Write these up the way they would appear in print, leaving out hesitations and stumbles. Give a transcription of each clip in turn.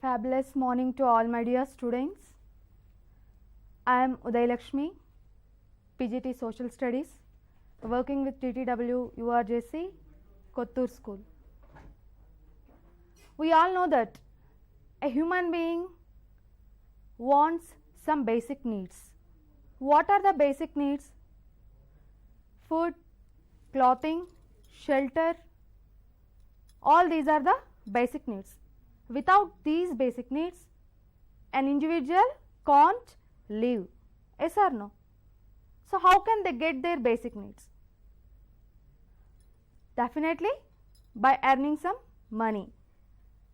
fabulous morning to all my dear students. I am Uday Lakshmi, PGT Social Studies, working with TTW URJC, Kottur School. We all know that a human being wants some basic needs. What are the basic needs? Food, clothing, shelter, all these are the basic needs. Without these basic needs, an individual can't live. Yes or no? So, how can they get their basic needs? Definitely by earning some money.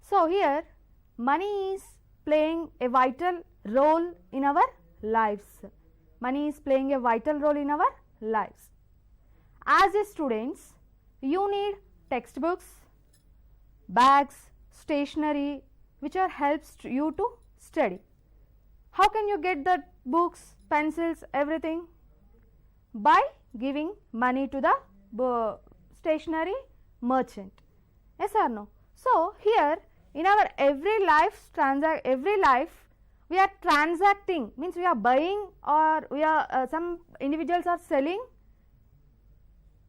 So, here money is playing a vital role in our lives. Money is playing a vital role in our lives. As a students, you need textbooks, bags, stationery, which are helps you to study. How can you get the books, pencils, everything? By giving money to the stationery merchant. Yes or no? So, here in our every life we are transacting, means we are buying or we are some individuals are selling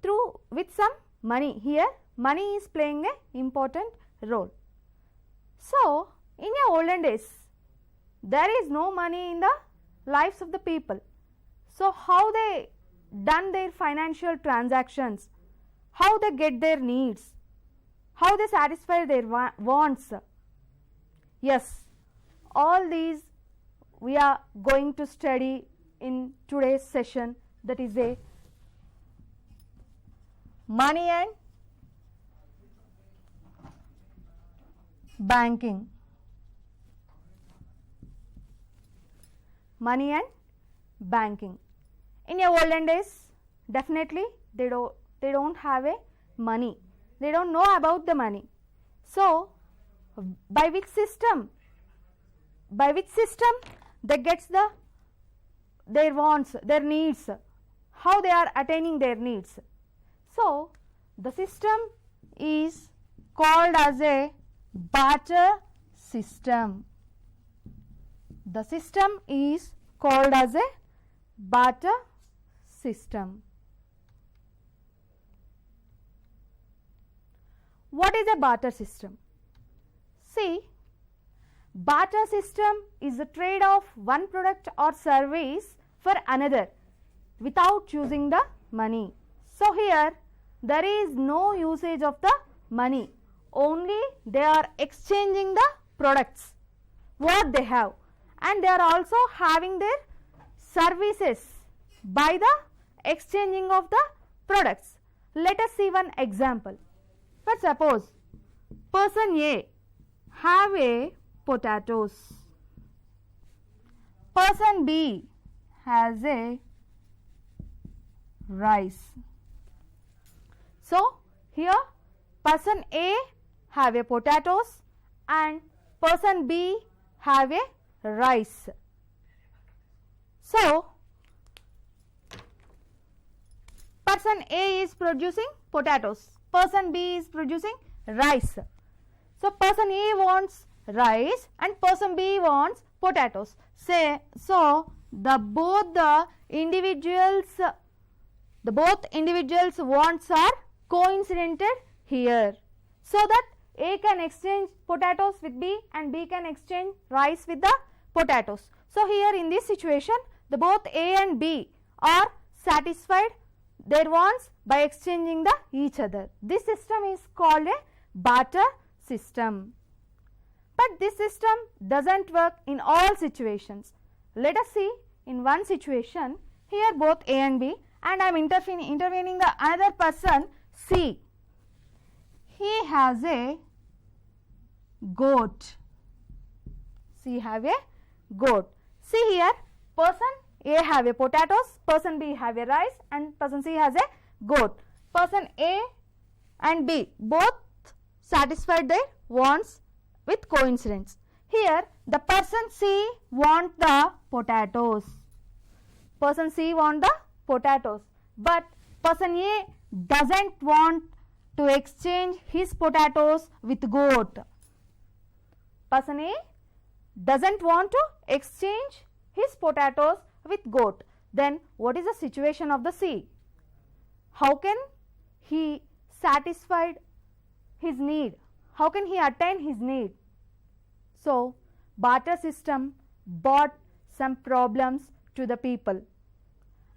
through with some money. Here money is playing a important role. So, in the olden days there is no money in the lives of the people. So, how they done their financial transactions, how they get their needs, how they satisfy their wants. Yes, all these we are going to study in today's session, that is a money and banking. Money and banking. In your olden days, definitely they don't have a money. They don't know about the money. So, by which system they gets their wants, their needs, how they are attaining their needs. So, the system is called as a barter system. The system is called as a barter system. What is a barter system? See, barter system is the trade of one product or service for another without using the money. So, here there is no usage of the money, only they are exchanging the products what they have, and they are also having their services by the exchanging of the products. Let us see one example. But suppose person A have a potatoes, person B has a rice. So, here person A have a potatoes and person B have a rice. So, person A is producing potatoes, person B is producing rice. So, person A wants rice and person B wants potatoes. So, both individuals wants are coincided here, so that A can exchange potatoes with B and B can exchange rice with the potatoes. So, here in this situation both A and B are satisfied their wants by exchanging each other. This system is called a barter system. But this system does not work in all situations. Let us see in one situation. Here both A and B, and I am intervening the another person C. He has a goat. C have a goat. See here, person A have a potatoes, person B have a rice and person C has a goat. Person A and B both satisfied their wants with coincidence. Here the person C want the potatoes. Person C want the potatoes, but person A doesn't want to exchange his potatoes with goat. person A doesn't want to exchange his potatoes with goat. Then what is the situation of the C? How can he satisfy his need? How can he attain his need? So barter system brought some problems to the people.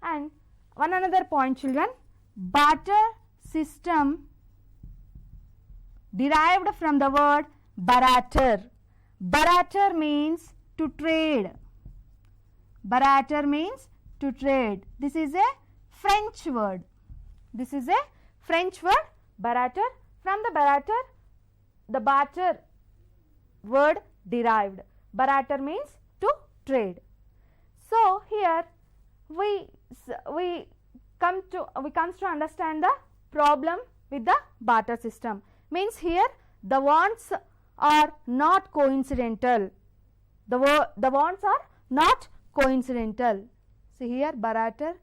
And one another point, children, barter system derived from the word barter. Barter means to trade. Barter means to trade. This is a French word. This is a French word, barter. From the barter word derived. Barter means to trade. So here we comes to understand the problem with the barter system. Means here the wants are not coincidental. The wants are not coincidental. See here, barter,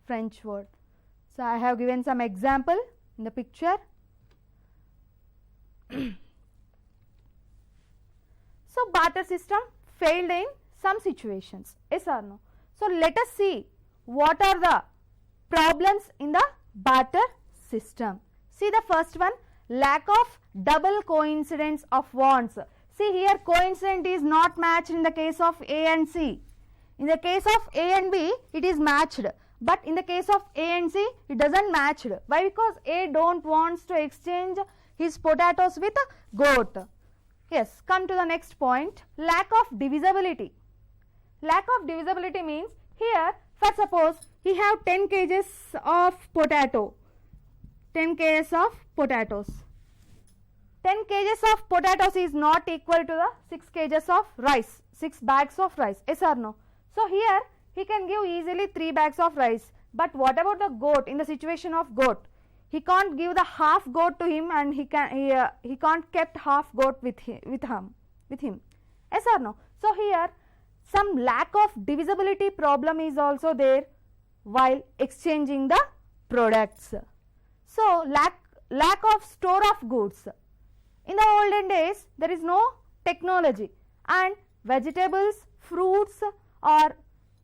French word. So I have given some example in the picture. So barter system failed in some situations, yes or no? So let us see what are the problems in the barter system. See the first one, lack of double coincidence of wants. See here, coincident is not matched in the case of A and C. In the case of A and B, it is matched, but in the case of A and C, it doesn't match. Why? Because A don't wants to exchange his potatoes with a goat. Yes, come to the next point, lack of divisibility. Lack of divisibility means here, for suppose he have 10 kgs of potato, 10 kgs of potatoes. 10 kgs of potatoes is not equal to the 6 kgs of rice, 6 bags of rice, yes or no? So here he can give easily 3 bags of rice, but what about the goat? In the situation of goat, he can't give the half goat to him, and he can't kept half goat with him, yes or no? So here some lack of divisibility problem is also there while exchanging the products. So lack of store of goods. In the olden days there is no technology, and vegetables, fruits are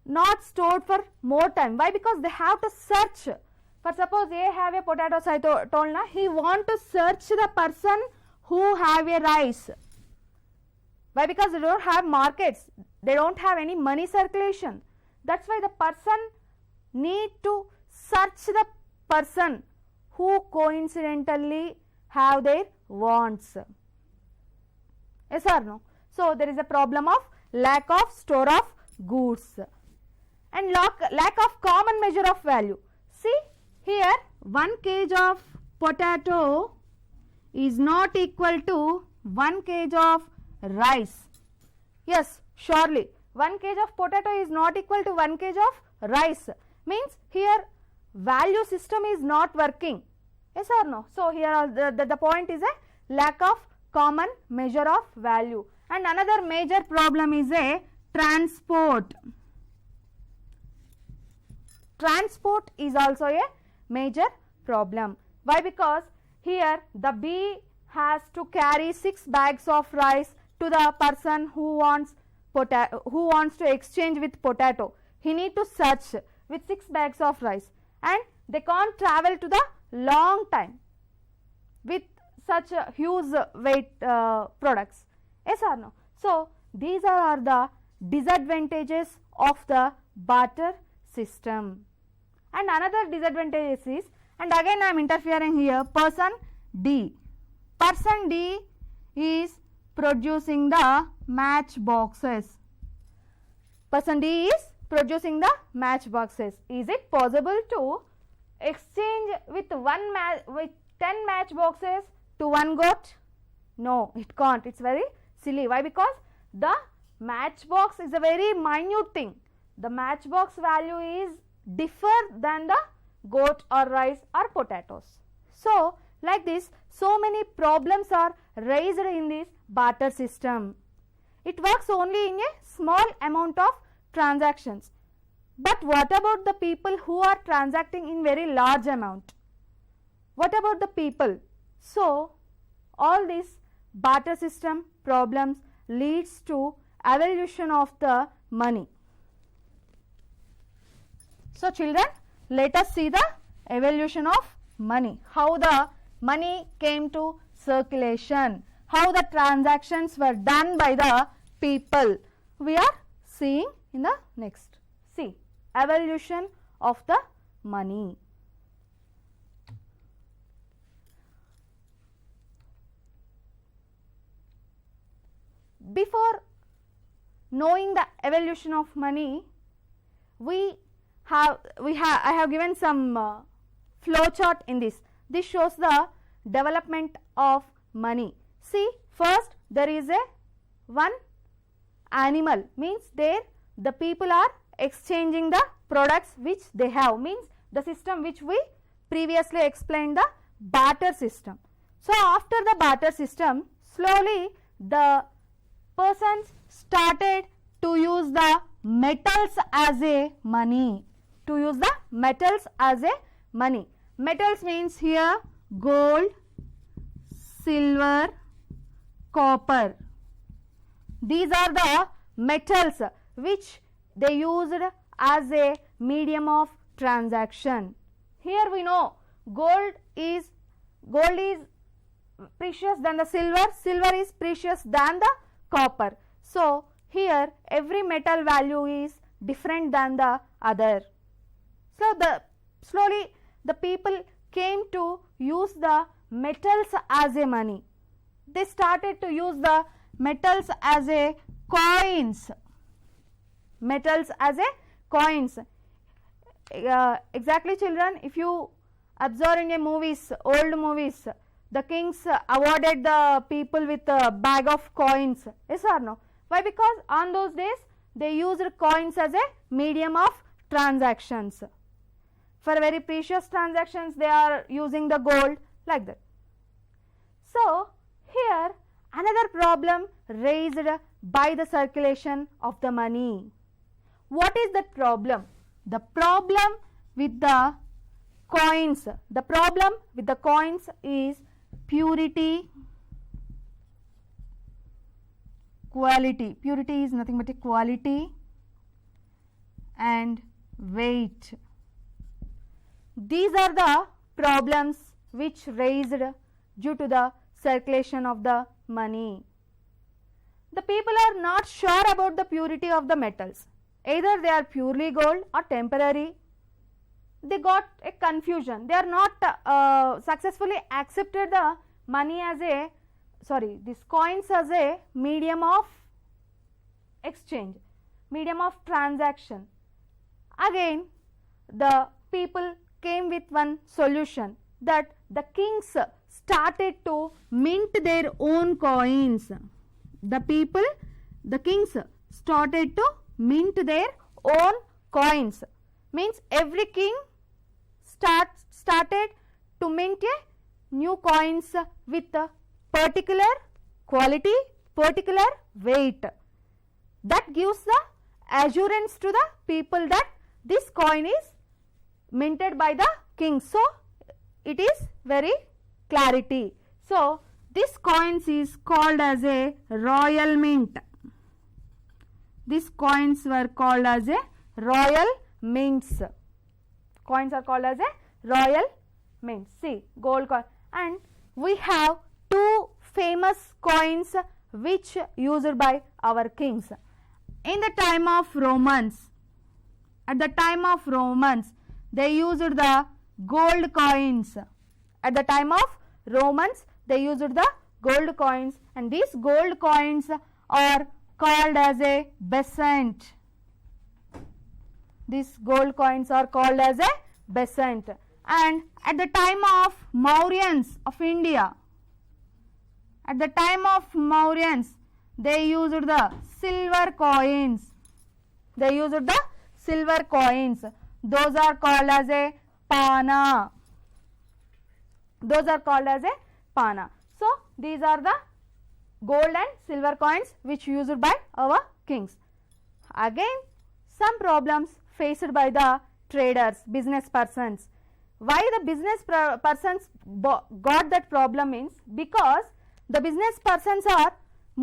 not stored for more time. Why? Because they have to search. For suppose they have a potatoes, I told na, he want to search the person who have a rice. Why? Because they don't have markets, they don't have any money circulation. That's why the person need to search the person who coincidentally have their wants. Yes or no? So there is a problem of lack of store of goods and lack of common measure of value. See here, 1 kg of potato is not equal to 1 kg of rice. Yes, surely 1 kg of potato is not equal to 1 kg of rice. Means here value system is not working. Yes or no? So here the point is a lack of common measure of value. And another major problem is a transport. Transport is also a major problem. Why? Because here the B has to carry 6 bags of rice to the person who wants to exchange with potato. He need to search with 6 bags of rice, and they can't travel to the long time with such a huge weight products. Yes or no? So these are the disadvantages of the barter system. And another disadvantage is, and again I am interfering here, person D. Person D is producing the match boxes. Person D is producing the match boxes. Is it possible to exchange with 10 match boxes to 1 goat? No, it can't. It's very silly. Why? Because the matchbox is a very minute thing. The matchbox value is differ than the goat or rice or potatoes. So like this, so many problems are raised in this barter system. It works only in a small amount of transactions. But what about the people who are transacting in very large amount? What about the people? So all these barter system problems leads to evolution of the money. So children, let us see the evolution of money, how the money came to circulation, how the transactions were done by the people. We are seeing in the next. See, evolution of the money. Before knowing the evolution of money, I have given some flow chart in this. This shows the development of money. See, first there is a one animal, means there the people are exchanging the products which they have, means the system which we previously explained, the barter system. So after the barter system, slowly the persons started to use the metals as a money, to use the metals as a money. Metals means here gold, silver, copper. These are the metals which they used as a medium of transaction. Here we know gold is precious than the silver, silver is precious than the copper. So here every metal value is different than the other. So slowly the people came to use the metals as a money. They started to use the metals as a coins. Metals as a coins. Exactly children, if you observe in a movies, old movies, the kings awarded the people with a bag of coins. Yes or no? Why? Because on those days they used coins as a medium of transactions. For very precious transactions they are using the gold, like that. So here another problem raised by the circulation of the money. What is that problem? The problem with the coins, is purity, quality. Purity is nothing but a quality, and weight. These are the problems which raised due to the circulation of the money. The people are not sure about the purity of the metals. Either they are purely gold or temporary. They got a confusion. They are not successfully accepted the money as a, these coins as a medium of exchange, medium of transaction. Again, the people came with one solution, that the kings started to mint their own coins. The kings started to mint their own coins. Means every king started to mint a new coins with a particular quality, particular weight. That gives the assurance to the people that this coin is minted by the king. So it is very clarity. So this coins is called as a royal mint. These coins were called as a royal mints. Coins are called as a royal mints. See, gold coin. And we have two famous coins which used by our kings. In the time of Romans, at the time of Romans, they used the gold coins. At the time of Romans, they used the gold coins, and these gold coins are called as a besant. These gold coins are called as a besant. And at the time of Mauryans of India, at the time of Mauryans, they used the silver coins. They used the silver coins. Those are called as a pana. Those are called as a pana. So these are the gold and silver coins which used by our kings. Again, some problems faced by the traders, business persons. Why the business persons got that problem means because the business persons are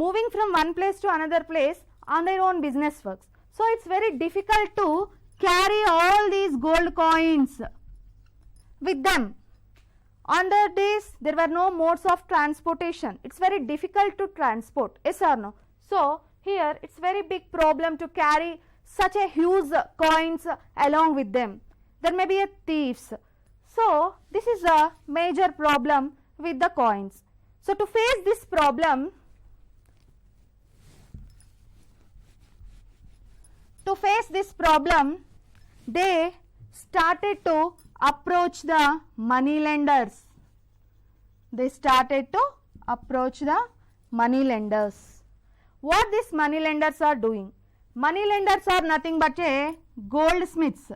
moving from one place to another place on their own business works. So it's very difficult to carry all these gold coins with them. On the days there were no modes of transportation. It's very difficult to transport, yes or no? So here it's very big problem to carry such a huge coins along with them. There may be a thieves. So this is a major problem with the coins. So to face this problem, they started to approach the money lenders. What these money lenders are doing? Money lenders are nothing but a goldsmiths.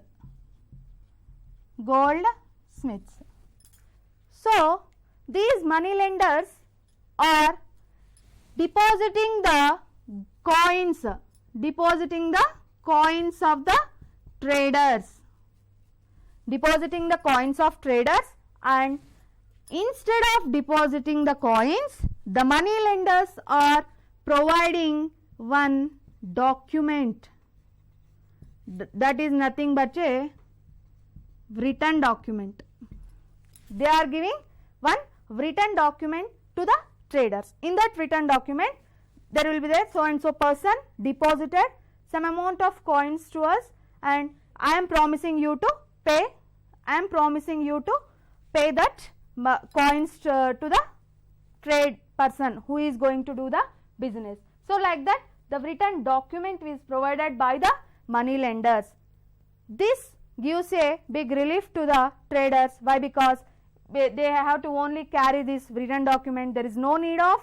So these money lenders are depositing the coins of the traders. And instead of depositing the coins, the money lenders are providing one document, that is nothing but a written document. They are giving one written document to the traders. In that written document, there will be there so and so person deposited some amount of coins to us, and I am promising you to pay. That coins to the trade person who is going to do the business. So like that, the written document is provided by the money lenders. This gives a big relief to the traders. Why? Because they have to only carry this written document. There is no need of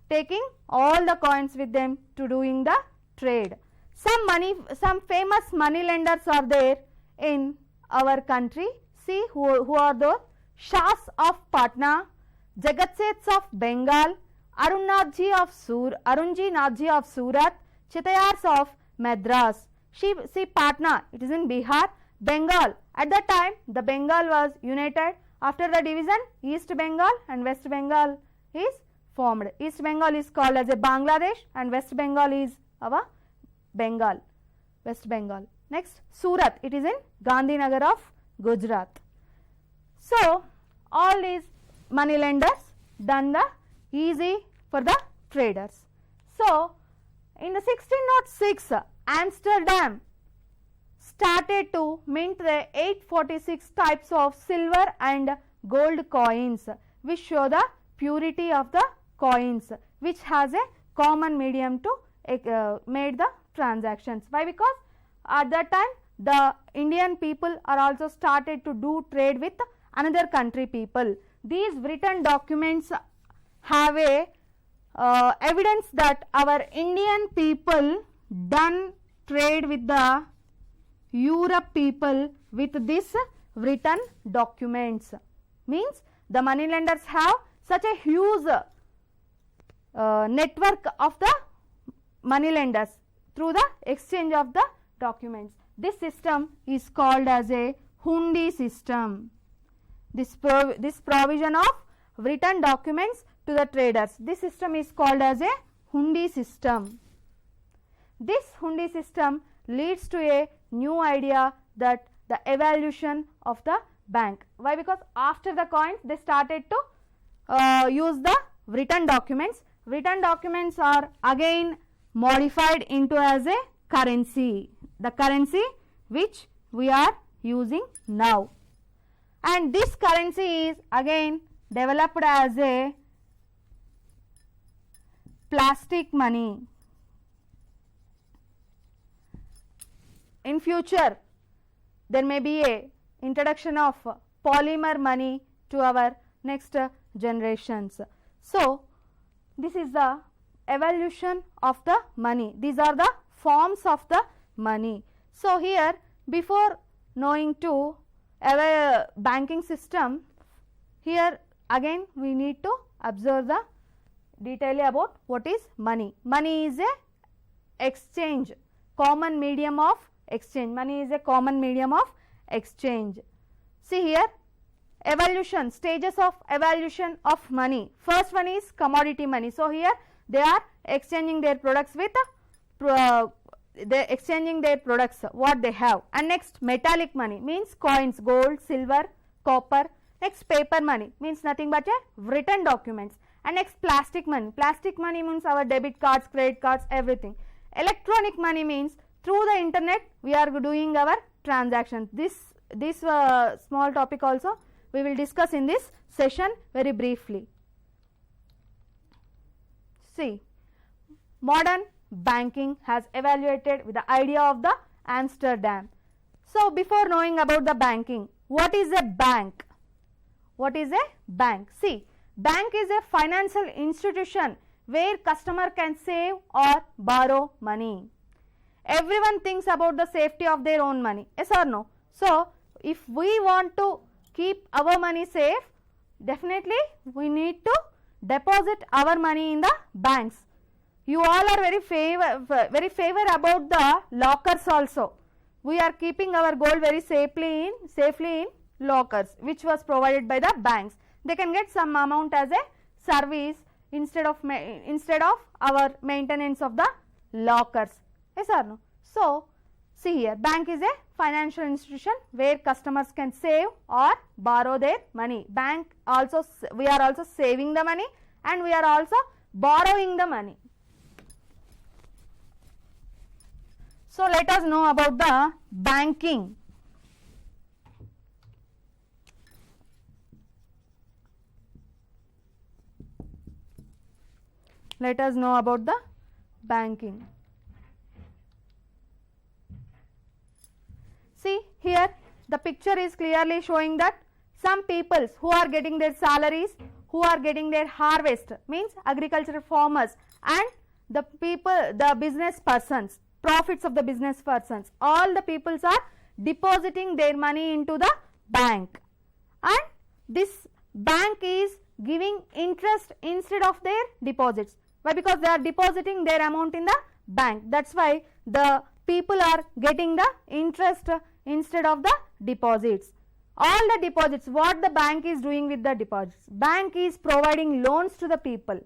taking all the coins with them to doing the trade. Some famous money lenders are there in our country. See who are those? Shahs of Patna, Jagat Seths of Bengal, Arunji Nathji of Surat, Chitayars of Madras. See Patna, it is in Bihar. Bengal, at that time the Bengal was united. After the division, East Bengal and West Bengal is formed. East Bengal is called as a Bangladesh and West Bengal is our Bengal, West Bengal. Next, Surat, it is in Gandhinagar of Gujarat. So all these money lenders done the easy for the traders. So in the 1606, Amsterdam started to mint the 846 types of silver and gold coins, which show the purity of the coins, which has a common medium to make the transactions. Why? Because at that time the Indian people are also started to do trade with another country people. These written documents have a evidence that our Indian people done trade with the Europe people with this written documents. Means the money lenders have such a huge network of the money lenders through the exchange of the documents. This system is called as a hundi system. This provision of written documents to the traders, this system is called as a hundi system. This hundi system leads to a new idea, that the evaluation of the bank. Why? Because after the coins they started to use the written documents. Written documents are again modified into as a currency, the currency which we are using now, and this currency is again developed as a plastic money. In future there may be a introduction of polymer money to our next generations. So this is the evolution of the money. These are the forms of the money. So here, before knowing to our banking system, here again we need to observe the detail about what is money. Money is a exchange, common medium of exchange. Money is a common medium of exchange. See here, evolution, stages of evolution of money. First one is commodity money. So here They are exchanging their products with they exchanging their products what they have. And next metallic money means coins, gold, silver, copper. Next paper money means nothing but a written documents. And next plastic money. Plastic money means our debit cards, credit cards, everything. Electronic money means through the internet we are doing our transactions. This small topic also we will discuss in this session very briefly. See, modern banking has evaluated with the idea of the Amsterdam. So before knowing about the banking, what is a bank? What is a bank? See, bank is a financial institution where customer can save or borrow money. Everyone thinks about the safety of their own money, yes or no? So if we want to keep our money safe, definitely we need to deposit our money in the banks. You all are very favor about the lockers also. We are keeping our gold very safely in lockers, which was provided by the banks. They can get some amount as a service instead of our maintenance of the lockers, yes or no? So see here, bank is a financial institution where customers can save or borrow their money. Bank also, we are also saving the money and we are also borrowing the money. So let us know about the banking. Let us know about the banking. See here, the picture is clearly showing that some peoples who are getting their salaries, who are getting their harvest, means agricultural farmers, and the people, the business persons, profits of the business persons, all the peoples are depositing their money into the bank, and this bank is giving interest instead of their deposits. Why? Because they are depositing their amount in the bank. That's why the people are getting the interest instead of the deposits. All the deposits, what the bank is doing with the deposits? Bank is providing loans to the people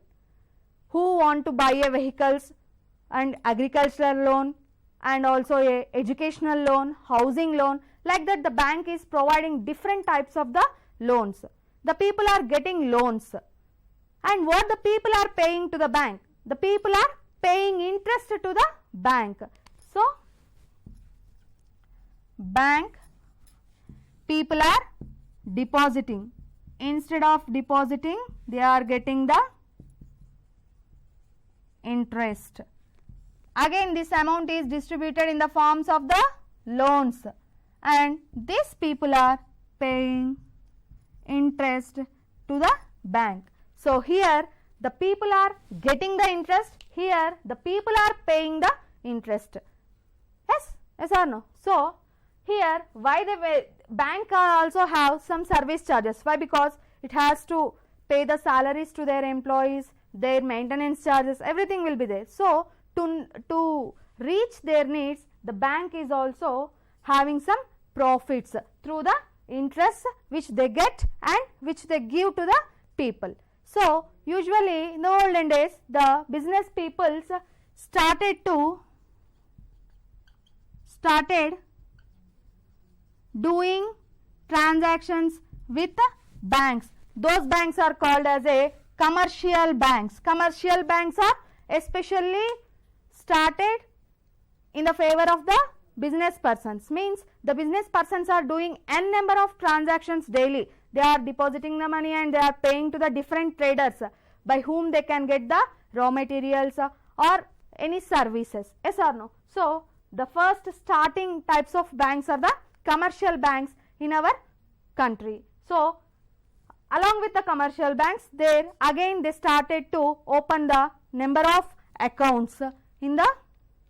who want to buy a vehicles and agricultural loan and also a educational loan, housing loan. Like that, the bank is providing different types of the loans. The people are getting loans. And what the people are paying to the bank? The people are paying interest to the bank. So bank, people are depositing. Instead of depositing, they are getting the interest. Again, this amount is distributed in the forms of the loans, and these people are paying interest to the bank. So here the people are getting the interest, here the people are paying the interest. Yes, yes or no? So here, why the bank also have some service charges? Why? Because it has to pay the salaries to their employees, their maintenance charges, everything will be there. So to reach their needs, the bank is also having some profits through the interest which they get and which they give to the people. So usually in the olden days, the business peoples started doing transactions with banks. Those banks are called as a commercial banks. Commercial banks are especially started in the favor of the business persons. Means the business persons are doing n number of transactions daily. They are depositing the money and they are paying to the different traders by whom they can get the raw materials or any services. Yes or no? So the first starting types of banks are the commercial banks in our country. So along with the commercial banks, there again they started to open the number of accounts in the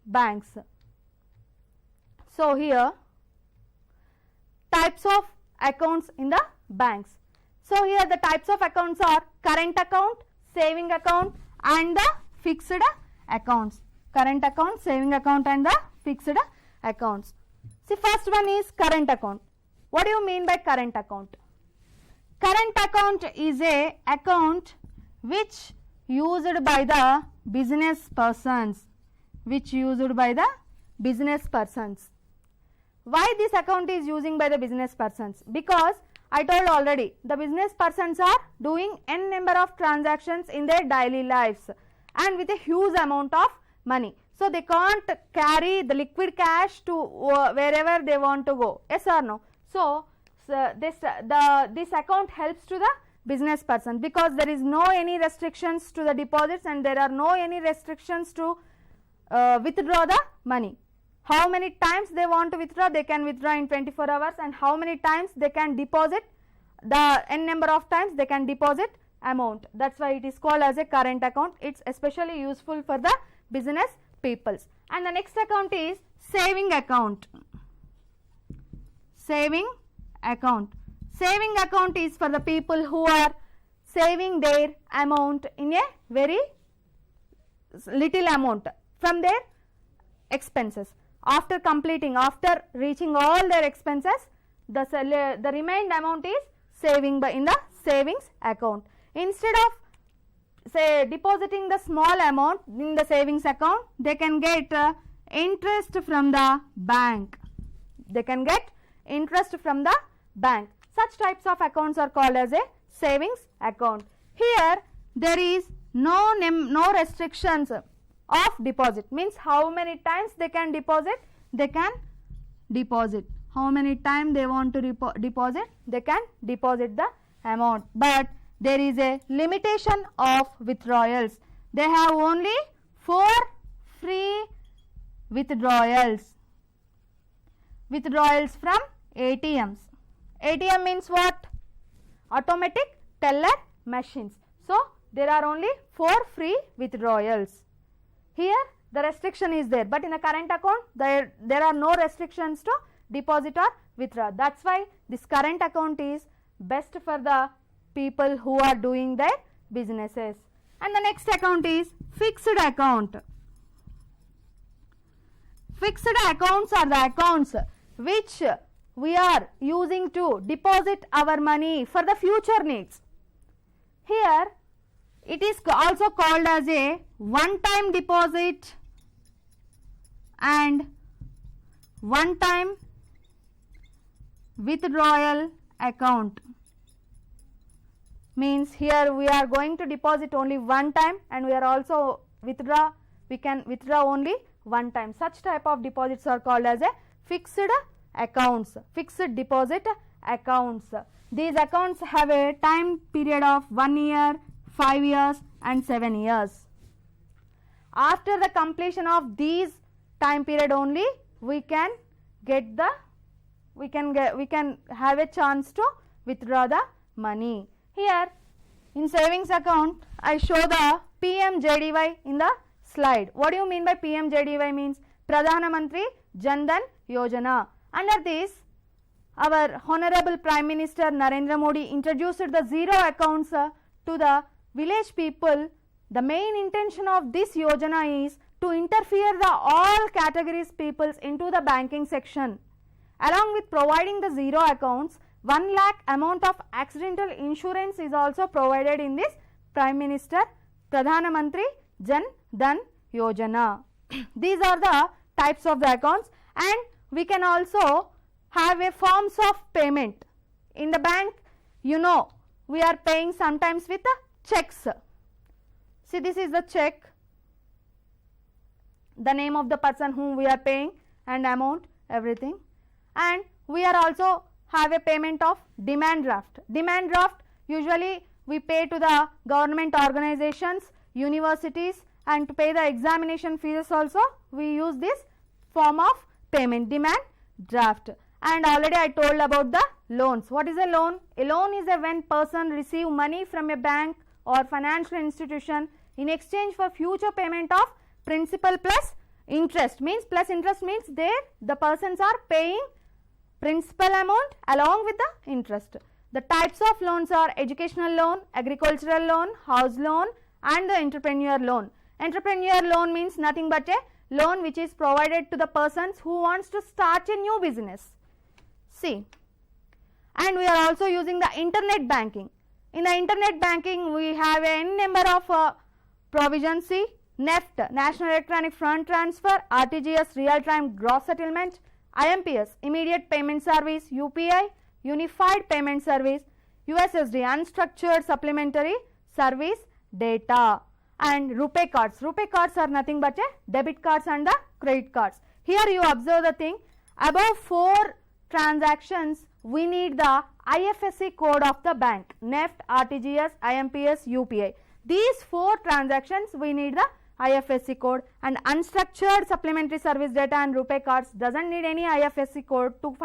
banks. So here types of accounts in the banks. So here the types of accounts are current account, saving account and the fixed accounts. Current account, saving account and the fixed accounts. See, first one is current account. What do you mean by current account? Current account is a account which used by the business persons, which used by the business persons. Why this account is using by the business persons? Because I told already, the business persons are doing n number of transactions in their daily lives and with a huge amount of money. So they can't carry the liquid cash to wherever they want to go. Yes or no? So this account helps to the business person, because there is no any restrictions to the deposits and there are no any restrictions to withdraw the money. How many times they want to withdraw, they can withdraw in 24 hours, and how many times they can deposit, the n number of times they can deposit amount. That's why it is called as a current account. It's especially useful for the business peoples. And the next account is saving account. Saving account. Saving account is for the people who are saving their amount in a very little amount from their expenses. After reaching all their expenses, the remained amount is saving in the savings account. Instead of say depositing the small amount in the savings account, they can get interest from the bank. They can get interest from the bank. Such types of accounts are called as a savings account. Here there is no restrictions of deposit, means how many times they can deposit, how many times they want to deposit, they can deposit the amount, but there is a limitation of withdrawals. They have only 4 free withdrawals from ATMs. ATM means what? Automatic teller machines. So there are only 4 free withdrawals. Here the restriction is there, but in a current account there are no restrictions to deposit or withdraw. That's why this current account is best for the people who are doing their businesses. And the next account is fixed account. Fixed accounts are the accounts which we are using to deposit our money for the future needs. Here it is also called as a one-time deposit and one-time withdrawal account. Means here we are going to deposit only one time and we can withdraw only one time. Such type of deposits are called as a fixed accounts, fixed deposit accounts. These accounts have a time period of 1 year, 5 years and 7 years. After the completion of these time period only we can have a chance to withdraw the money. Here in savings account I show the PMJDY in the slide. What do you mean by PMJDY? Means Pradhana Mantri Jan Dhan Yojana. Under this, our Honorable Prime Minister Narendra Modi introduced the zero accounts to the village people. The main intention of this Yojana is to interfere the all categories peoples into the banking section. Along with providing the zero accounts, 1 lakh amount of accidental insurance is also provided in this Prime Minister Pradhana Mantri Jan Dhan Yojana. These are the types of the accounts, and we can also have a forms of payment. In the bank, you know, we are paying sometimes with checks. See, this is the check, the name of the person whom we are paying and amount, everything. And we are also have a payment of demand draft. Demand draft usually we pay to the government organizations, universities, and to pay the examination fees also we use this form of payment, demand draft. And already I told about the loans. What is a loan? A loan is when person receive money from a bank or financial institution in exchange for future payment of principal plus interest. Means plus interest means the persons are paying principal amount along with the interest. The types of loans are educational loan, agricultural loan, house loan and the entrepreneur loan. Entrepreneur loan means nothing but a loan which is provided to the persons who wants to start a new business. See, and we are also using the internet banking. In the internet banking we have a n number of Provision C, NEFT, National Electronic Fund Transfer, RTGS, Real Time Gross Settlement, IMPS, Immediate Payment Service, UPI, Unified Payment Service, USSD, Unstructured Supplementary Service Data, and RuPay cards. RuPay cards are nothing but a debit cards and the credit cards. Here you observe the thing, above 4 transactions we need the IFSC code of the bank, NEFT, RTGS, IMPS, UPI. These 4 transactions we need the IFSC code, and unstructured supplementary service data and RuPay cards doesn't need any IFSC code to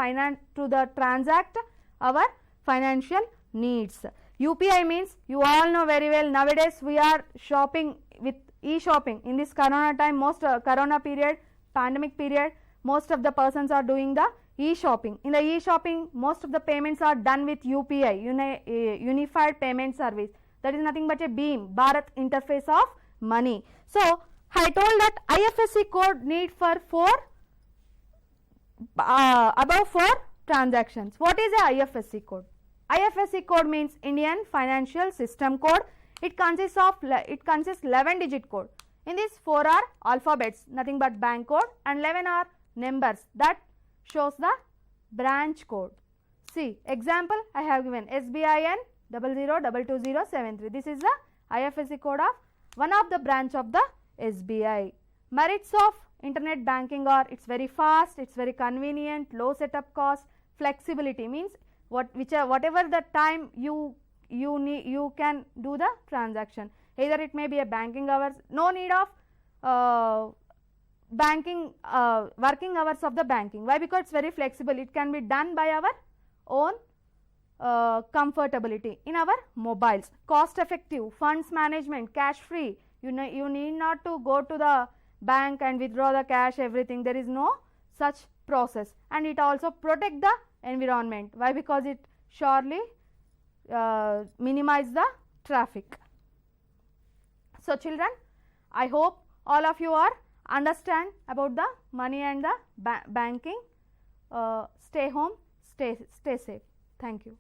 transact our financial needs. UPI means, you all know very well, nowadays we are shopping with e-shopping. In this corona time, most corona period, pandemic period, most of the persons are doing the e-shopping. In the e-shopping, most of the payments are done with UPI, Unified Payment Service. That is nothing but a BHIM, Bharat Interface of Money. So I told that IFSC code need for above 4 transactions. What is a IFSC code? IFSC code means Indian Financial System Code. It consists 11 digit code. In this, 4 are alphabets, nothing but bank code, and 11 are numbers that shows the branch code. See, example I have given SBIN 00222073. This is the IFSC code of one of the branch of the SBI. Merits of internet banking are, it's very fast, it's very convenient, low setup cost, flexibility means whatever the time you can do the transaction. Either it may be a banking hours, no need of working hours of the banking. Why? Because it's very flexible, it can be done by our own comfortability in our mobiles. Cost effective, funds management, cash free, you need not to go to the bank and withdraw the cash, everything. There is no such process, and it also protect the environment. Why? Because it surely minimize the traffic. So children, I hope all of you are understand about the money and the banking. Stay home, stay safe. Thank you.